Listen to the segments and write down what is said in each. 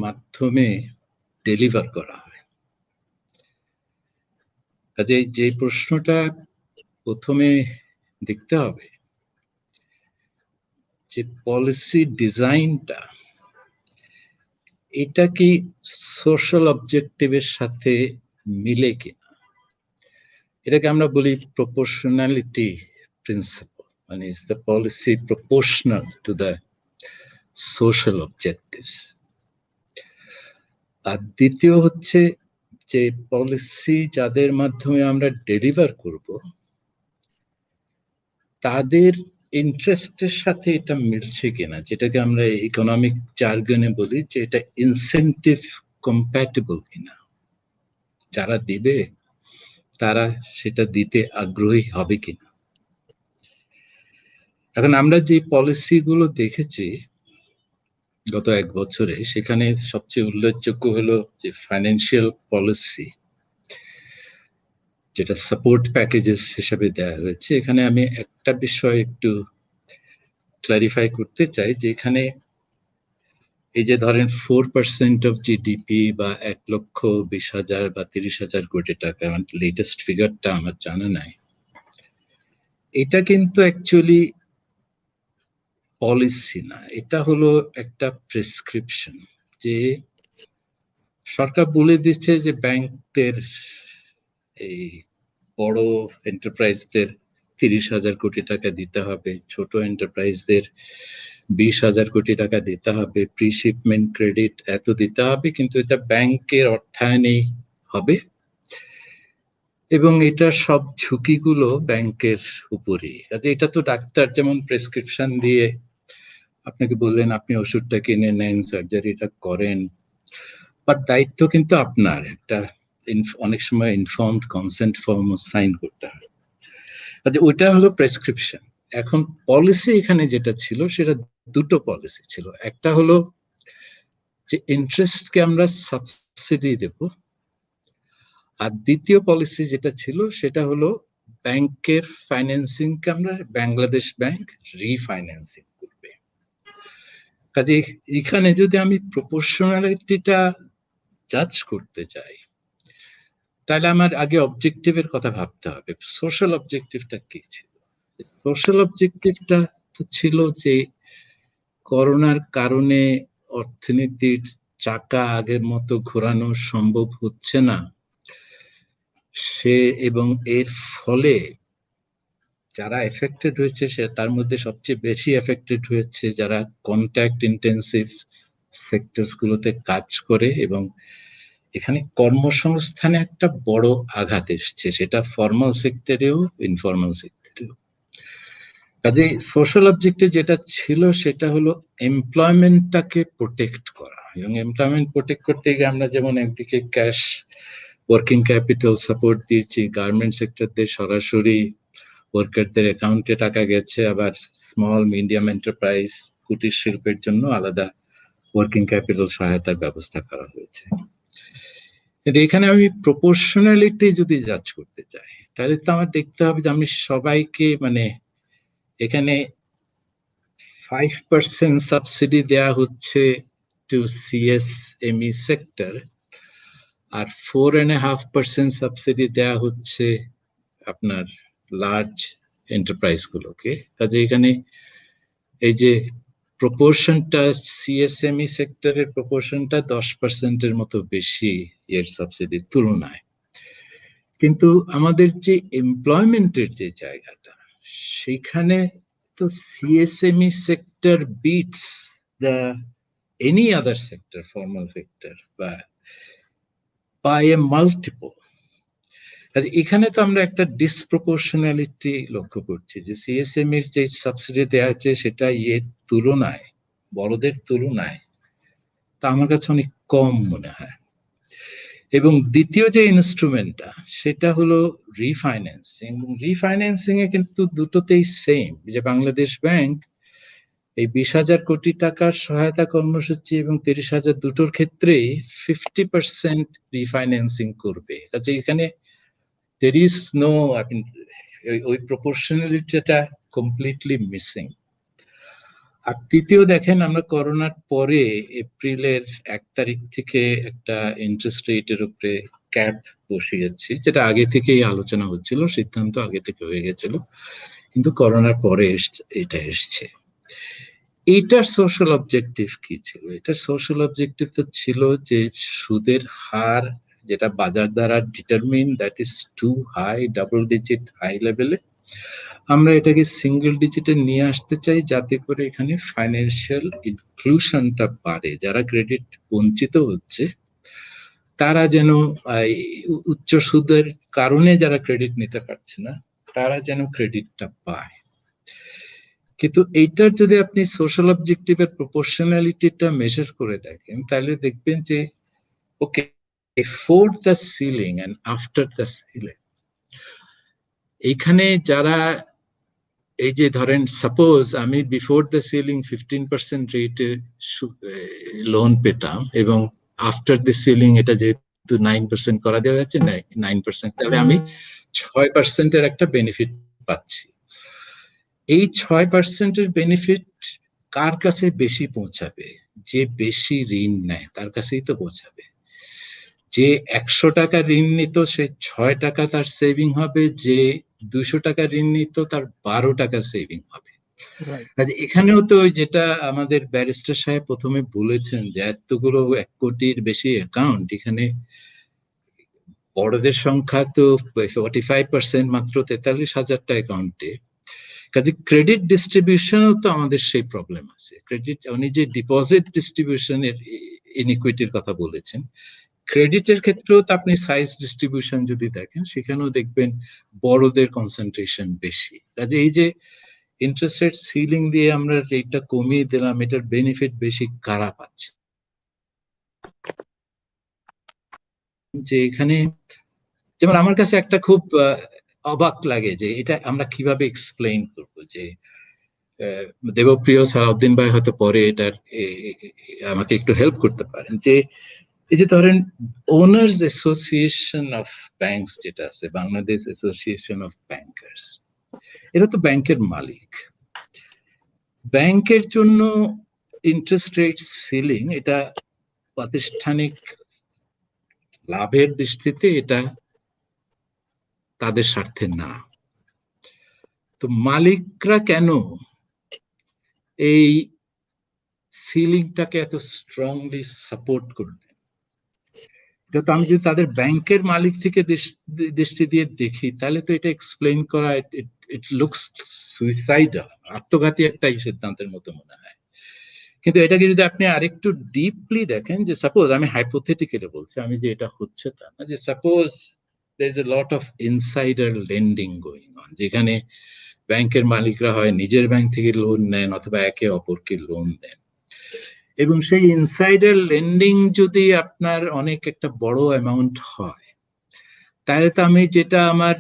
মাধ্যমে ডেলিভার করা হয়। কাজে যে প্রশ্নটা প্রথমে দেখতে হবে যে পলিসি ডিজাইনটা এটা কি সোশ্যাল অবজেক্টিভের সাথে মিলে কিনা। এটাকে আমরা বলি প্রপোর্শনালিটি প্রিন্সিপাল, মানে is the policy proportional to the social objectives. আর দ্বিতীয় হচ্ছে যে পলিসি যাদের মাধ্যমে আমরা ডেলিভার করব তাদের ইন্টারেস্টের সাথে এটা মিলছে কিনা, যেটাকে আমরা ইকোনমিক জার্গনে বলি যে এটা ইনসেন্টিভ কম্প্যাটিবল কিনা। যারা দিবে তারা সেটা দিতে আগ্রহী হবে কিনা। এখন আমরা যে পলিসিগুলো দেখেছি গত 1 বছরে, সেখানে সবচেয়ে উল্লেখযোগ্য হলো যে ফাইন্যান্সিয়াল পলিসি, যেটা সাপোর্ট প্যাকেজেস হিসেবে দেওয়া হয়েছে। এখানে আমি একটা বিষয় একটু ক্লারিফাই করতে চাই যে এখানে এই যে ধরেন 4% অফ জিডিপি বা 1,20,000 বা 30,000 কোটি টাকা, লেটেস্ট ফিগারটা আমার জানা নাই, এটা কিন্তু অ্যাকচুয়ালি পলিসি না, এটা হলো একটা প্রেসক্রিপশন। যে সরকার বলে দিচ্ছে যে ব্যাংকদের এই বড় এন্টারপ্রাইজদের 30,000 কোটি টাকা দিতে হবে, ছোট এন্টারপ্রাইজদের 20,000 কোটি টাকা দিতে হবে, প্রি শিপমেন্ট ক্রেডিট এত দিতে হবে, কিন্তু এটা ব্যাংকের অর্থায়নেই হবে এবং এটা সব ঝুঁকিগুলো ব্যাংকের উপরে। কাজে এটা তো ডাক্তার যেমন প্রেসক্রিপশন দিয়ে আপনাকে বললেন আপনি ওষুধটা কিনে নেন, সার্জারিটা করেন, বাট দায়িত্ব কিন্তু আপনার। একটা অনেক সময় ইনফর্মড কনসেন্ট ফর্ম সাইন করতে হয়। আচ্ছা, ওইটা হলো প্রেসক্রিপশন। এখন পলিসি এখানে যেটা ছিল সেটা দুটো পলিসি ছিল। একটা হলো যে ইন্টারেস্টকে আমরা সাবসিডি দেব, আর দ্বিতীয় পলিসি যেটা ছিল সেটা হলো ব্যাংকের ফাইন্যান্সিংকে আমরা, বাংলাদেশ ব্যাংক রিফাইন্যান্সিং করবে। কাজে এখানে যদি আমি প্রপোর্শনালিটিটা জাজ করতে চাই তাহলে আমার আগে অবজেক্টিভের কথা ভাবতে হবে। সোশ্যাল অবজেক্টিভটা কি ছিল? সোশ্যাল অবজেক্টিভটা তো ছিল যে করোনার কারণে অর্থনীতির চাকা আগের মতো ঘোরানো সম্ভব হচ্ছে না, সে এবং এর ফলে যারা এফেক্টেড হয়েছে সে তার মধ্যে সবচেয়ে বেশি এফেক্টেড হয়েছে যারা কন্ট্যাক্ট ইন্টেন্সিভ সেক্টরস গুলোতে কাজ করে, এবং এখানে কর্মসংস্থানে একটা বড় আঘাত এসছে, সেটা ফর্মাল সেক্টরেও ইনফর্মাল সেক্টরেও। কাজে সোশ্যাল অবজেক্টিভ যেটা ছিল সেটা হলো এমপ্লয়মেন্টটাকে প্রোটেক্ট করা, এবং এমপ্লয়মেন্ট প্রোটেক্ট করতে গিয়ে আমরা যেমন একদিকে ক্যাশ ওয়ার্কিং ক্যাপিটাল সাপোর্ট দিয়েছি, গার্মেন্ট সেক্টরদের সরাসরি ওয়ার্কারদের অ্যাকাউন্টে টাকা গেছে, আবার স্মল মিডিয়াম এন্টারপ্রাইজ কুটির শিল্পের জন্য আলাদা ওয়ার্কিং ক্যাপিটাল সহায়তার ব্যবস্থা করা হয়েছে। কিন্তু এখানে আমি প্রপোর্শনালিটি যদি জাজ করতে চাই তাহলে তো আমার দেখতে হবে যে আমি সবাইকে, মানে এখানে 5% সাবসিডি দেয়া হচ্ছে টু সিএসএমই সেক্টর, আর 4.5% সাবসিডি দেয়া হচ্ছে আপনার লার্জ এন্টারপ্রাইজ গুলোকে। কাজে এখানে এই যে প্রপোর্শনটা, সিএসএমই সেক্টরের প্রপোর্শনটা 10%-এর মতো বেশি এর সাবসিডির তুলনায়। কিন্তু আমাদের যে এমপ্লয়মেন্টের যে জায়গাটা, সেখানে তো CSME sector beats the any other sector, formal sector by a multiple. এখানে তো আমরা একটা ডিসপ্রপোর্শনালিটি লক্ষ্য করছি যে সিএসএম এর যে সাবসিডি দেওয়া আছে সেটা এর তুলনায়, বড়দের তুলনায় তা আমার কাছে অনেক কম মনে হয়। এবং দ্বিতীয় যে ইনস্ট্রুমেন্টটা সেটা হলো রিফাইন্যান্সিং। রিফাইন্যান্সিং এ কিন্তু দুটোতেই সেম, যে বাংলাদেশ ব্যাংক এই 20,000 কোটি টাকার সহায়তা কর্মসূচি এবং 30,000 দুটোর ক্ষেত্রেই 50% রিফাইন্যান্সিং করবে। কাজে এখানে there is no, I mean, ওই প্রপোর্শনালিটিটা কমপ্লিটলি মিসিং। আর তৃতীয় দেখেন, আমরা করোনার পরে এপ্রিলের 1 তারিখ থেকে একটা ইন্টারেস্ট রেটের উপরে ক্যাপ বসিয়েছি, যেটা আগে থেকেই আলোচনা হচ্ছিল, সিদ্ধান্ত আগে থেকে হয়ে গেছিল, কিন্তু করোনার পরে এটা এসছে। এইটার সোশ্যাল অবজেক্টিভ কি ছিল? এটার সোশ্যাল অবজেক্টিভ তো ছিল যে সুদের হার যেটা বাজার দ্বারা determine, that is too high, double digit high লেভেলে, আমরা এটাকে সিঙ্গেল ডিজিটে নিয়ে আসতে চাই, যাতে করে এখানে ফাইন্যান্সিয়াল ইনক্লুশনটা বাড়ে। যারা ক্রেডিট বঞ্চিত হচ্ছে তারা যেন উচ্চ সুদের কারণে যারা ক্রেডিট নিতে পারছে না, তারা যেন ক্রেডিটটা পায়। কিন্তু এইটার যদি আপনি সোশ্যাল অবজেক্টিভের প্রপোর্শনালিটিটা মেজার করে দেখেন, তাহলে দেখবেন যে okay, before the ceiling and after the ceiling, এইখানে যারা, এই যে ধরেন সাপোজ আমি বিফোর দ্য সিলিং 15% রেটে লোন পেতাম এবং আফটার দ্য সিলিং এটা যেহেতু 9% করা দেওয়া যাচ্ছে, 9%, তাহলে আমি 6% এর একটা বেনিফিট পাচ্ছি। এই 6% এর বেনিফিট কার কাছে বেশি পৌঁছাবে? যে বেশি ঋণ নেয় তার কাছেই তো পৌঁছাবে। যে 100 টাকা ঋণ নিত সে 6 টাকা তার সেভিং হবে, যে 200 টাকা ঋণ নিত তার 12 টাকা সেভিং হবে। এখানেও তো যেটা আমাদের ব্যারিস্টার সাহেব প্রথমে বলেছেন যে এতগুলো 1 কোটির বেশি অ্যাকাউন্ট, এখানে বড়দের সংখ্যা তো 45%, মাত্র 43,000টা অ্যাকাউন্টে। কাজে ক্রেডিট ডিস্ট্রিবিউশনও তো আমাদের সেই প্রবলেম আছে। ক্রেডিট, উনি যে ডিপোজিট ডিস্ট্রিবিউশনের ইনইকুইটির কথা বলেছেন, ক্রেডিটের ক্ষেত্রেও তো আপনি সাইজ ডিস্ট্রিবিউশন যদি দেখেন, সেখানেও দেখবেন বড়দের কনসেন্ট্রেশন বেশি। কাজে এই যে ইন্টারেস্ট রেট সিলিং দিয়ে আমরা রেটটা কমিয়ে দিলাম, এটার বেনিফিট বেশি কারা পাচ্ছে? যে এখানে যেমন আমার কাছে একটা খুব অবাক লাগে যে এটা আমরা কিভাবে এক্সপ্লেইন করবো, যে দেবপ্রিয় সালাউদ্দিন ভাই হয়তো পরে এটার আমাকে একটু হেল্প করতে পারেন, যে এই যে ধরেন ওনার্স অ্যাসোসিয়েশন অফ ব্যাংকস যেটা আছে, বাংলাদেশ অ্যাসোসিয়েশন অফ ব্যাংকার্স, এরা তো ব্যাংকের মালিক। ব্যাংকের জন্য ইন্টারেস্ট রেট সিলিং এটা প্রাতিষ্ঠানিক লাভের দৃষ্টিতে এটা তাদের স্বার্থে না। তো মালিকরা কেন এই সিলিংটাকে এত স্ট্রংলি সাপোর্ট করবে? তো আমি যদি তাদের ব্যাংকের মালিক থেকে দৃষ্টি দিয়ে দেখি, তাহলে তো এটা এক্সপ্লেইন করা, ইট লুকস সুইসাইডাল, আত্মঘাতী একটা সিদ্ধান্তের মতো মনে হয়। কিন্তু এটাকে যদি আপনি আরেকটু ডিপলি দেখেন, যে সাপোজ, আমি হাইপোথেটিক্যালি বলছি, আমি যে এটা হচ্ছে তা না, যে suppose there is a lot of insider lending going on, যেখানে ব্যাংকের মালিকরা হয় নিজের ব্যাংক থেকে লোন নেন অথবা একে অপরকে লোন দেন, এবং সেই ইনসাইডার লেন্ডিং যদি আপনার অনেক একটা বড় অ্যামাউন্ট হয়, তাহলে তো আমি যেটা আমার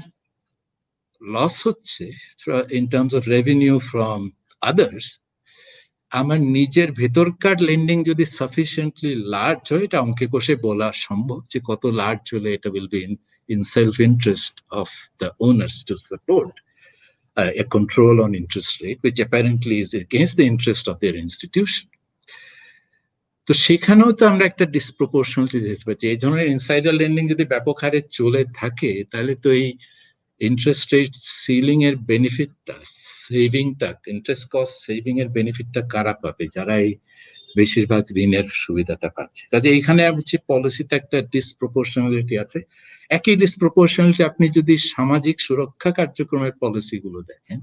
লস হচ্ছে in terms of revenue from others, আমার নিজের ভেতরকার লেন্ডিং যদি সাফিসিয়েন্টলি লার্জ হয়, এটা অঙ্কে কষে বলা সম্ভব যে কত লার্জ হলে এটা will be in self interest of the owners to support a control on interest rate, which apparently is against the interest of their institution. তো সেখানেও তো আমরা একটা ডিসপ্রপোর্শনালিটি দেখতে পাচ্ছি। এই ধরনের ইনসাইডার লেন্ডিং যদি ব্যাপক হারে চলে থাকে, তাহলে তো এই ইন্টারেস্ট রেট সিলিং এর বেনিফিটটা, সেভিংটা, ইন্টারেস্ট কস্ট সেভিং এর বেনিফিটটা কারা পাবে? যারা এই বেশিরভাগ ঋণের সুবিধাটা পাচ্ছে। কাজে এইখানে হচ্ছে পলিসিতে একটা ডিসপ্রপোর্শনালিটি আছে। একই ডিসপ্রপোর্শনালিটি আপনি যদি সামাজিক সুরক্ষা কার্যক্রমের পলিসিগুলো দেখেন,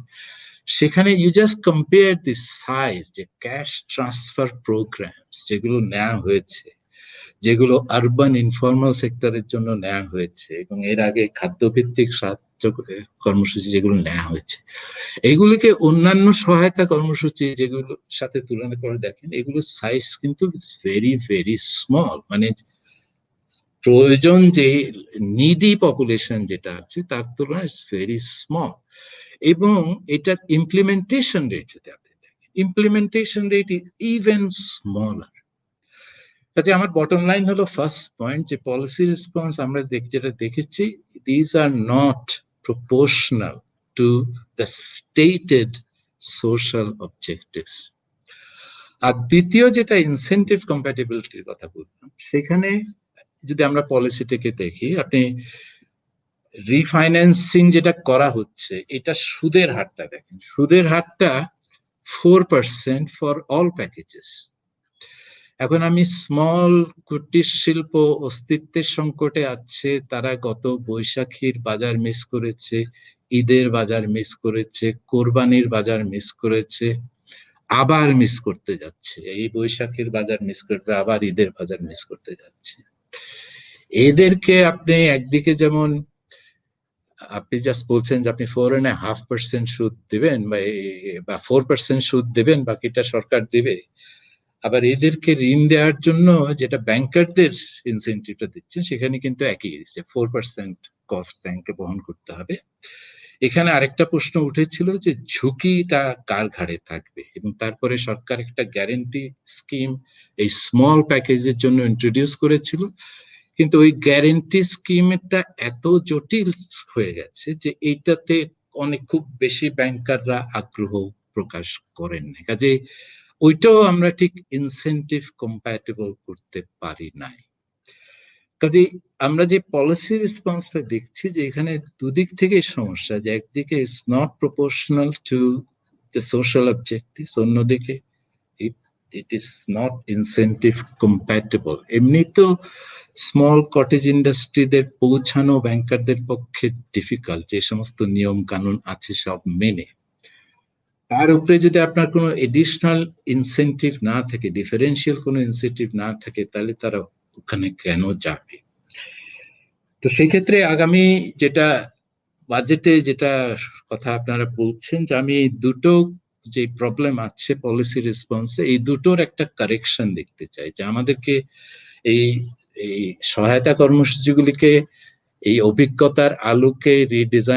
সেখানে you just compare the size, যে ক্যাশ ট্রান্সফার প্রোগ্রামস যেগুলো নেওয়া হয়েছে, যেগুলো আরবান ইনফর্মাল সেক্টরের জন্য নেওয়া হয়েছে, এবং এর আগে খাদ্যভিত্তিক সাহায্য কর্মসূচি যেগুলো নেওয়া হয়েছে, এগুলিকে অন্যান্য সহায়তা কর্মসূচি যেগুলোর সাথে তুলনা করে দেখেন, এগুলোর সাইজ কিন্তু ভেরি ভেরি স্মল। মানে প্রয়োজন যে নিডি পপুলেশন যেটা আছে তার তুলনায় ভেরি স্মল। এবং এটার ইমপ্লিমেন্টেশন রেট যদি আপনি দেখেন, implementation rate is even smaller. কাজে আমার বটম লাইন হলো, ফার্স্ট পয়েন্ট, যে পলিসি রেসপন্স আমরা যেটা দেখেছি, this are not proportional to the stated social objectives. আর দ্বিতীয় যেটা ইনসেনটিভ কম্প্যাটিবিলিটির কথা বললাম, সেখানে যদি আমরা পলিসিটাকে দেখি, আপনি রিফাইন্যান্সিং যেটা করা হচ্ছে, এটা সুদের হারটা দেখেন, সুদের হারটা 4% ফর অল প্যাকেজেস। এখন আমি স্মল কুটির শিল্প অস্তিত্বের সংকটে আছে, তারা গত বৈশাখীর বাজার মিস করেছে, ঈদের বাজার মিস করেছে, কোরবানির বাজার মিস করেছে, আবার মিস করতে যাচ্ছে, এই বৈশাখীর বাজার মিস করবে, আবার ঈদের বাজার মিস করতে যাচ্ছে। এদেরকে আপনি একদিকে যেমন আপনি জাস্ট বলছেন যে আপনি 4.5% সুদ দিবেন বা 4% সুদ দেবেন, বাকিটা সরকার দিবে, আবার এদেরকে ঋণ দেওয়ার জন্য যেটা ব্যাংকারদের ইনসেন্টিভটা দিচ্ছেন, সেখানে কিন্তু একই, 4% কস্ট ব্যাংকে বহন করতে হবে। এখানে আরেকটা প্রশ্ন উঠেছিল যে ঝুঁকিটা কার ঘাড়ে থাকবে, এবং তারপরে সরকার একটা গ্যারেন্টি স্কিম এই স্মল প্যাকেজের জন্য ইন্ট্রোডিউস করেছিল, কিন্তু ওই গ্যারেন্টি স্কিমটা এত জটিল হয়ে গেছে যে এইটাতে খুব বেশি ব্যাংকাররা আগ্রহ প্রকাশ করেন না, কাজে ওইটাও আমরা ঠিক ইনসেন্টিভ কম্প্যাটেবল করতে পারি নাই। কাজে আমরা যে পলিসি রেসপন্সটা দেখছি যে এখানে দুদিক থেকে সমস্যা, যে একদিকে it's not proportional to the social objectives, অন্যদিকে it is not incentive compatible. এমনি তো স্মল কটেজ ইন্ডাস্ট্রিদের পৌঁছানো ব্যাংকারদের পক্ষে ডিফিকাল্ট, যে সমস্ত নিয়ম কানুন আছে সব মেনে। তার উপরে যদি আপনার কোনো এডিশনাল ইনসেন্টিভ না থাকে, ডিফারেন্সিয়াল কোনো ইনসেন্টিভ না থাকে, তাহলে তারা ওখানে কেন যাবে? তো সেই ক্ষেত্রে আগামী যেটা বাজেটে যেটা কথা আপনারা বলছেন, যে আমি দুটো যে প্রবলেম আছে পলিসি রেসপন্সে, এই দুটোর একটা কারেকশন দেখতে চাই, যে আমাদেরকে এই এই সহায়তা কর্মসূচিগুলিকে এই অভিজ্ঞতার আলোকে রিডিজাইন